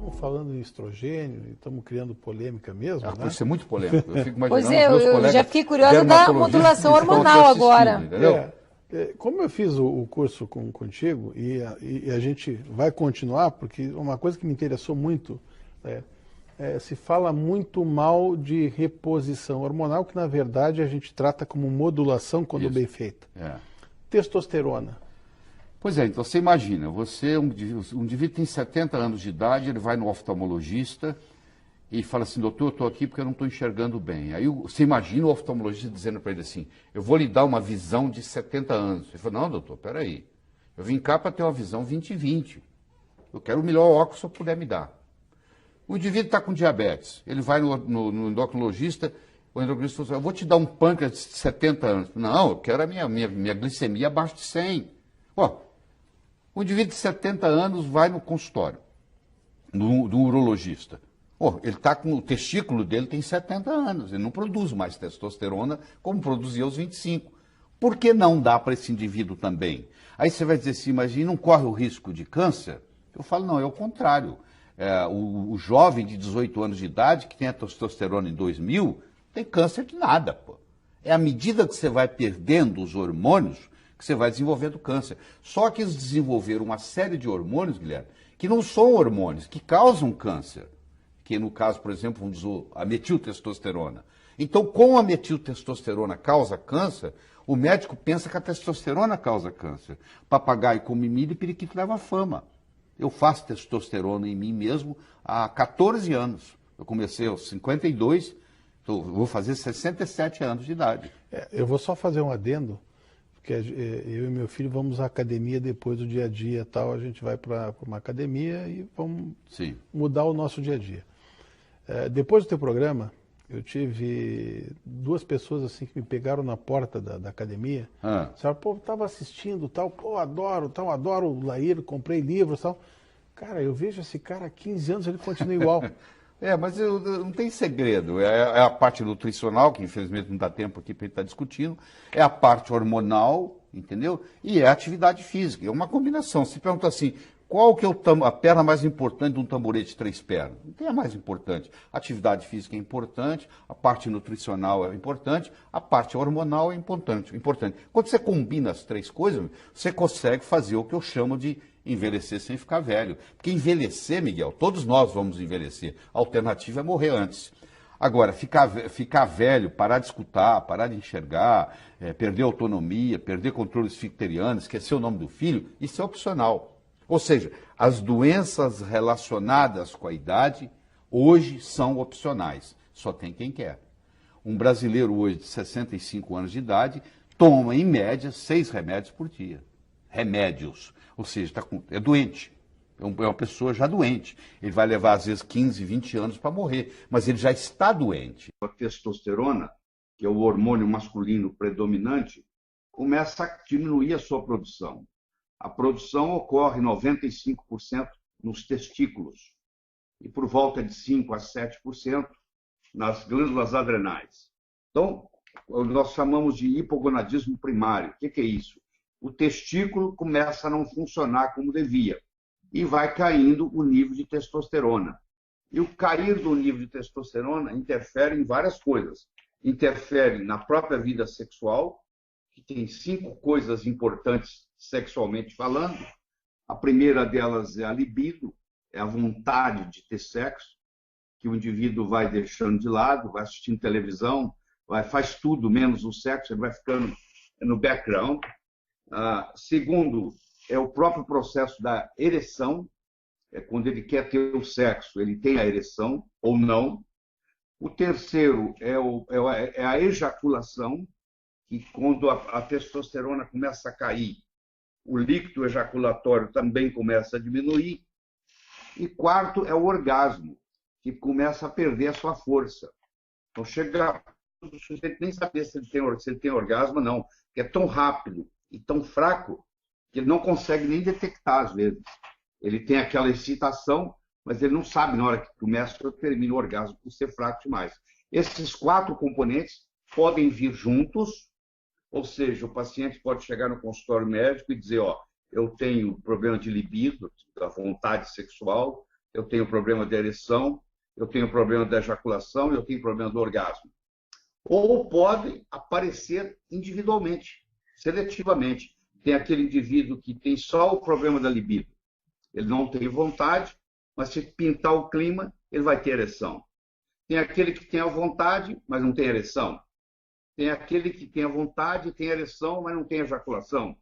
Estamos falando em estrogênio e estamos criando polêmica mesmo, né? Pode ser muito polêmico. Eu fico imaginando Pois é, meus eu colegas já fiquei curiosa da dermatologistas modulação que estão hormonal aqui assistindo, agora. entendeu? Como eu fiz o curso contigo e a gente vai continuar, porque uma coisa que me interessou muito se fala muito mal de reposição hormonal, que na verdade a gente trata como modulação quando Isso. bem feita. É. Testosterona. Pois é, então você imagina, um indivíduo tem 70 anos de idade, ele vai no oftalmologista e fala assim, doutor, eu estou aqui porque eu não estou enxergando bem. Aí você imagina o oftalmologista dizendo para ele assim, eu vou lhe dar uma visão de 70 anos. Ele fala, não, doutor, peraí, eu vim cá para ter uma visão 20/20. Eu quero o melhor óculos que eu puder me dar. O indivíduo está com diabetes, ele vai no endocrinologista, o endocrinologista fala assim, eu vou te dar um pâncreas de 70 anos. Não, eu quero a minha glicemia abaixo de 100. O indivíduo de 70 anos vai no consultório do urologista. Ele está com o testículo dele tem 70 anos, ele não produz mais testosterona como produzia aos 25. Por que não dá para esse indivíduo também? Aí você vai dizer assim, mas e não corre o risco de câncer? Eu falo, não, é o contrário. O jovem de 18 anos de idade, que tem a testosterona em 2000, tem câncer de nada, pô. É à medida que você vai perdendo os hormônios que você vai desenvolvendo câncer. Só que eles desenvolveram uma série de hormônios, Guilherme, que não são hormônios, que causam câncer. Que no caso, por exemplo, vamos dizer, a metiltestosterona. Então, como a metiltestosterona causa câncer, o médico pensa que a testosterona causa câncer. Papagaio come milho e periquito leva fama. Eu faço testosterona em mim mesmo há 14 anos. Eu comecei aos 52, vou fazer 67 anos de idade. Eu vou só fazer um adendo, porque eu e meu filho vamos à academia depois do dia a dia tal, a gente vai para uma academia e vamos mudar o nosso dia a dia. Depois do teu programa, eu tive duas pessoas assim que me pegaram na porta da academia. Disseram, pô, estava assistindo tal, pô, adoro o Lair, comprei livros tal. Cara, eu vejo esse cara há 15 anos, ele continua igual. Mas não tem segredo. É a parte nutricional, que infelizmente não dá tempo aqui para a gente estar discutindo, é a parte hormonal, entendeu? E é a atividade física. É uma combinação. Se pergunta assim, qual que é a perna mais importante de um tamborete de 3 pernas? Não tem a mais importante. A atividade física é importante, a parte nutricional é importante, a parte hormonal é importante. Quando você combina as 3 coisas, você consegue fazer o que eu chamo de envelhecer sem ficar velho. Porque envelhecer, Miguel, todos nós vamos envelhecer. A alternativa é morrer antes. Agora, ficar velho, parar de escutar, parar de enxergar, perder autonomia, perder controle esficteriano, esquecer o nome do filho, isso é opcional. Ou seja, as doenças relacionadas com a idade hoje são opcionais. Só tem quem quer. Um brasileiro hoje de 65 anos de idade toma, em média, 6 remédios por dia. Remédios. Ou seja, é doente. É uma pessoa já doente. Ele vai levar, às vezes, 15, 20 anos para morrer. Mas ele já está doente. A testosterona, que é o hormônio masculino predominante, começa a diminuir a sua produção. A produção ocorre 95% nos testículos e por volta de 5 a 7% nas glândulas adrenais. Então, nós chamamos de hipogonadismo primário. O que é isso? O testículo começa a não funcionar como devia e vai caindo o nível de testosterona. E o cair do nível de testosterona interfere em várias coisas. Interfere na própria vida sexual, que tem 5 coisas importantes sexualmente falando. A primeira delas é a libido, é a vontade de ter sexo, que o indivíduo vai deixando de lado, vai assistindo televisão, faz tudo menos o sexo, ele vai ficando no background. Segundo, é o próprio processo da ereção, quando ele quer ter o sexo, ele tem a ereção ou não. O terceiro é a ejaculação, que quando a testosterona começa a cair, o líquido ejaculatório também começa a diminuir. E quarto é o orgasmo, que começa a perder a sua força. Então chega o sujeito nem saber se ele tem orgasmo ou não, porque é tão rápido e tão fraco que ele não consegue nem detectar às vezes. Ele tem aquela excitação, mas ele não sabe na hora que começa ou termina o orgasmo por ser fraco demais. Esses 4 componentes podem vir juntos, ou seja, o paciente pode chegar no consultório médico e dizer, eu tenho problema de libido, da vontade sexual, eu tenho problema de ereção, eu tenho problema da ejaculação, eu tenho problema do orgasmo. Ou pode aparecer individualmente, seletivamente. Tem aquele indivíduo que tem só o problema da libido. Ele não tem vontade, mas se pintar o clima, ele vai ter ereção. Tem aquele que tem a vontade, mas não tem ereção. Tem aquele que tem a vontade, tem ereção, mas não tem ejaculação.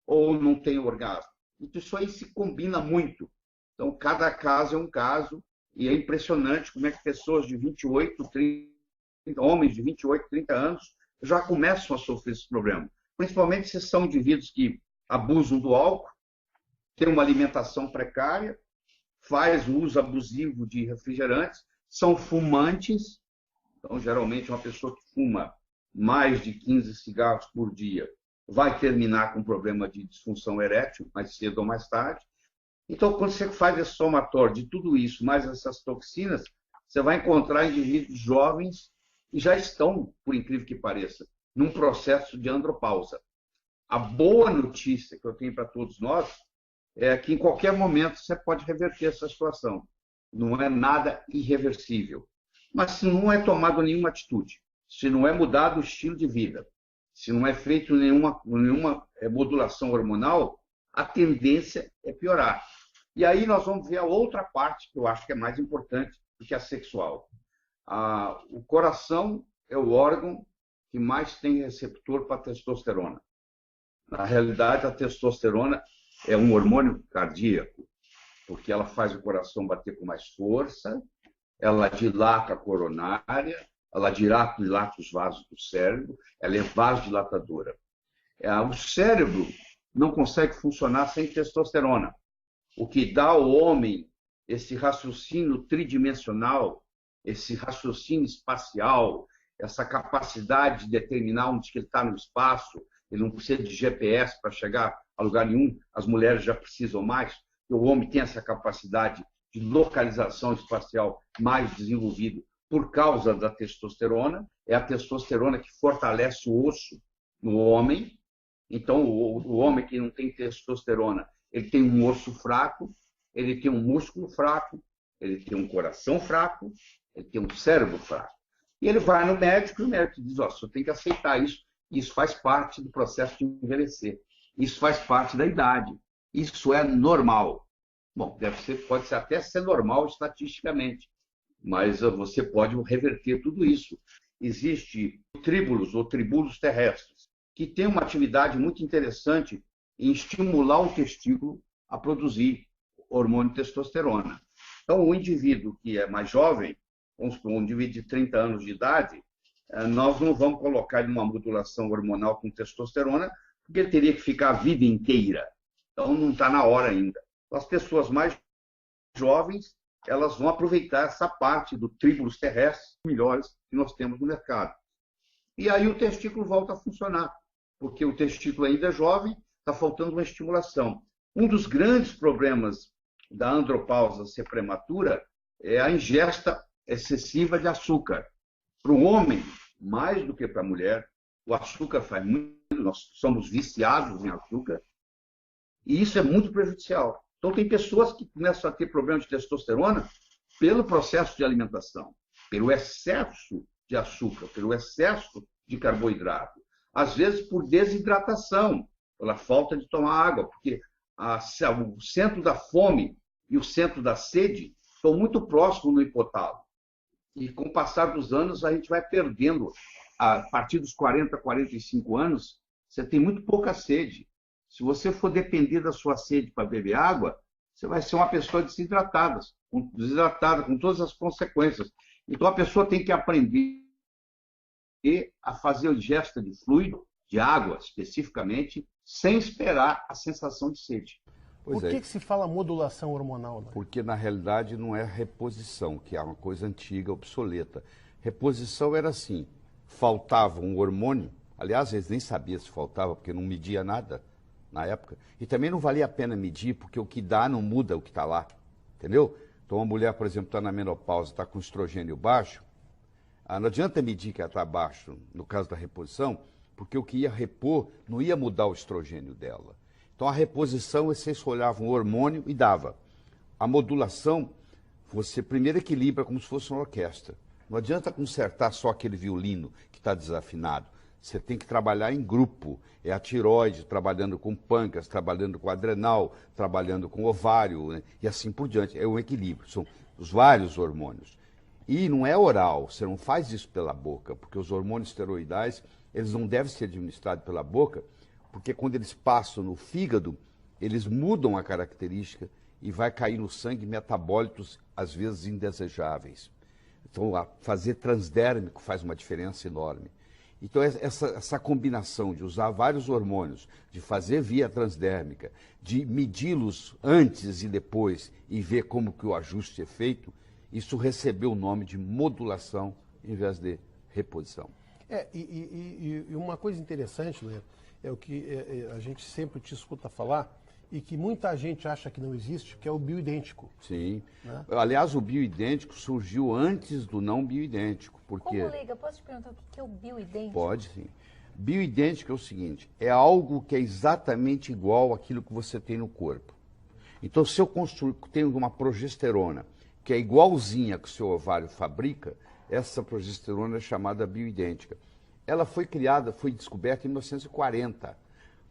Ou não tem orgasmo. Então, isso aí se combina muito. Então, cada caso é um caso, e é impressionante como é que pessoas de 28, 30, homens de 28, 30 anos, já começam a sofrer esse problema. Principalmente se são indivíduos que abusam do álcool, têm uma alimentação precária, faz o uso abusivo de refrigerantes, são fumantes. Então, geralmente, uma pessoa que fuma mais de 15 cigarros por dia vai terminar com problema de disfunção erétil, mais cedo ou mais tarde. Então, quando você faz esse somatório de tudo isso, mais essas toxinas, você vai encontrar indivíduos jovens que já estão, por incrível que pareça, num processo de andropausa. A boa notícia que eu tenho para todos nós é que em qualquer momento você pode reverter essa situação. Não é nada irreversível. Mas se não é tomado nenhuma atitude, se não é mudado o estilo de vida, se não é feito nenhuma modulação hormonal, a tendência é piorar. E aí nós vamos ver a outra parte, que eu acho que é mais importante do que a sexual. O coração é o órgão que mais tem receptor para testosterona. Na realidade, a testosterona é um hormônio cardíaco, porque ela faz o coração bater com mais força, ela dilata a coronária, ela dilata os vasos do cérebro, ela é vasodilatadora. O cérebro não consegue funcionar sem testosterona. O que dá ao homem esse raciocínio tridimensional, esse raciocínio espacial, essa capacidade de determinar onde ele está no espaço, ele não precisa de GPS para chegar a lugar nenhum, as mulheres já precisam mais, o homem tem essa capacidade de localização espacial mais desenvolvido por causa da testosterona. É a testosterona que fortalece o osso no homem. Então, o homem que não tem testosterona, ele tem um osso fraco, ele tem um músculo fraco, ele tem um coração fraco, ele tem um cérebro fraco. E ele vai no médico e o médico diz, você tem que aceitar isso. Isso faz parte do processo de envelhecer. Isso faz parte da idade. Isso é normal. Bom, pode até ser normal estatisticamente, mas você pode reverter tudo isso. Existem tríbulos ou tribúlos terrestres, que têm uma atividade muito interessante em estimular o testículo a produzir hormônio testosterona. Então, o indivíduo que é mais jovem, vamos supor, um indivíduo de 30 anos de idade, nós não vamos colocar ele numa modulação hormonal com testosterona, porque ele teria que ficar a vida inteira. Então, não está na hora ainda. As pessoas mais jovens, elas vão aproveitar essa parte do tríbulos terrestres melhores que nós temos no mercado. E aí o testículo volta a funcionar, porque o testículo ainda é jovem, está faltando uma estimulação. Um dos grandes problemas da andropausa ser prematura é a ingesta excessiva de açúcar. Para o homem, mais do que para a mulher, o açúcar faz muito, nós somos viciados em açúcar, e isso é muito prejudicial. Então, tem pessoas que começam a ter problema de testosterona pelo processo de alimentação, pelo excesso de açúcar, pelo excesso de carboidrato. Às vezes, por desidratação, pela falta de tomar água, porque o centro da fome e o centro da sede estão muito próximos no hipotálamo. E com o passar dos anos, a gente vai perdendo. A partir dos 40, 45 anos, você tem muito pouca sede. Se você for depender da sua sede para beber água, você vai ser uma pessoa desidratada com todas as consequências. Então, a pessoa tem que aprender a fazer a ingesta de fluido, de água especificamente, sem esperar a sensação de sede. Por que se fala modulação hormonal? Né? Porque, na realidade, não é reposição, que é uma coisa antiga, obsoleta. Reposição era assim, faltava um hormônio, aliás, eles nem sabiam se faltava, porque não media nada na época, e também não valia a pena medir, porque o que dá não muda o que está lá, entendeu? Então, uma mulher, por exemplo, está na menopausa, está com estrogênio baixo, não adianta medir que ela está baixo, no caso da reposição, porque o que ia repor não ia mudar o estrogênio dela. Então, a reposição, vocês olhavam o hormônio e dava. A modulação, você primeiro equilibra como se fosse uma orquestra. Não adianta consertar só aquele violino que está desafinado. Você tem que trabalhar em grupo. É a tireoide trabalhando com pâncreas, trabalhando com adrenal, trabalhando com ovário, né? E assim por diante. É um equilíbrio. São os vários hormônios. E não é oral, você não faz isso pela boca, porque os hormônios esteroidais, eles não devem ser administrados pela boca, porque quando eles passam no fígado, eles mudam a característica e vai cair no sangue metabólitos, às vezes indesejáveis. Então, fazer transdérmico faz uma diferença enorme. Então, essa combinação de usar vários hormônios, de fazer via transdérmica, de medi-los antes e depois e ver como que o ajuste é feito, isso recebeu o nome de modulação em vez de reposição. E uma coisa interessante, né, é o que a gente sempre te escuta falar e que muita gente acha que não existe, que é o bioidêntico. Sim. Né? Aliás, o bioidêntico surgiu antes do não bioidêntico. Porque... Como, Leiga? Posso te perguntar o que é o bioidêntico? Pode, sim. Bioidêntico é o seguinte, é algo que é exatamente igual àquilo que você tem no corpo. Então, se eu tenho uma progesterona que é igualzinha que o seu ovário fabrica, essa progesterona é chamada bioidêntica. Ela foi criada, foi descoberta em 1940.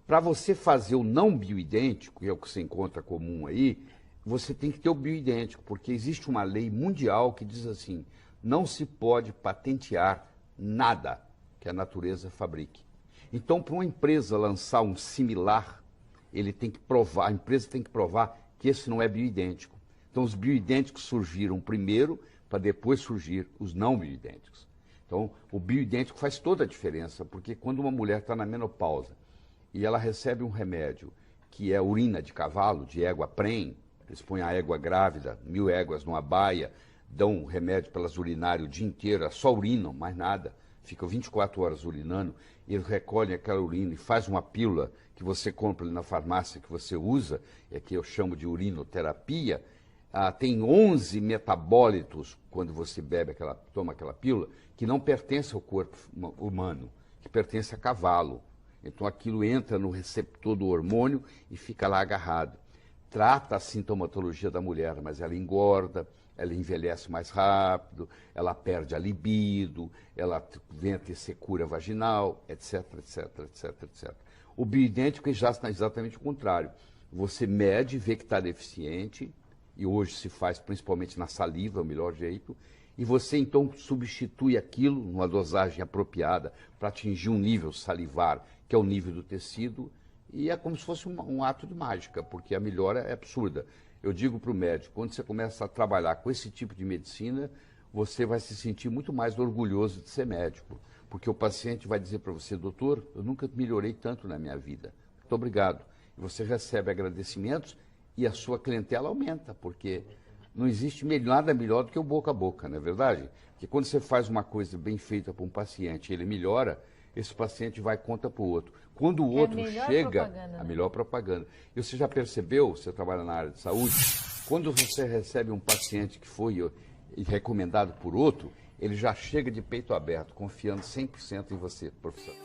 Para você fazer o não bioidêntico, que é o que você encontra comum aí, você tem que ter o bioidêntico, porque existe uma lei mundial que diz assim, não se pode patentear nada que a natureza fabrique. Então, para uma empresa lançar um similar, ele tem que provar, a empresa tem que provar que esse não é bioidêntico. Então, os bioidênticos surgiram primeiro, para depois surgir os não bioidênticos. Então, o bioidêntico faz toda a diferença, porque quando uma mulher está na menopausa e ela recebe um remédio que é urina de cavalo, de égua prem, eles põem a égua grávida, 1000 éguas numa baia, dão um remédio para elas urinarem o dia inteiro, só urinam, mais nada, ficam 24 horas urinando, e eles recolhem aquela urina e faz uma pílula que você compra ali na farmácia, que você usa, é que eu chamo de urinoterapia. Tem 11 metabólitos, quando você toma aquela pílula, que não pertence ao corpo humano, que pertence a cavalo. Então aquilo entra no receptor do hormônio e fica lá agarrado. Trata a sintomatologia da mulher, mas ela engorda, ela envelhece mais rápido, ela perde a libido, ela vem a ter secura vaginal, etc, etc, etc, etc. O bioidêntico é exatamente o contrário. Você mede, vê que está deficiente, e hoje se faz principalmente na saliva, é o melhor jeito, e você então substitui aquilo numa dosagem apropriada para atingir um nível salivar, que é o nível do tecido, e é como se fosse um ato de mágica, porque a melhora é absurda. Eu digo para o médico, quando você começa a trabalhar com esse tipo de medicina, você vai se sentir muito mais orgulhoso de ser médico, porque o paciente vai dizer para você, doutor, eu nunca melhorei tanto na minha vida, muito obrigado. E você recebe agradecimentos e a sua clientela aumenta, porque não existe nada melhor do que o boca a boca, não é verdade? Porque quando você faz uma coisa bem feita para um paciente e ele melhora, esse paciente vai e conta para o outro. Quando o outro chega, a melhor propaganda. E você já percebeu, você trabalha na área de saúde, quando você recebe um paciente que foi recomendado por outro, ele já chega de peito aberto, confiando 100% em você, professor.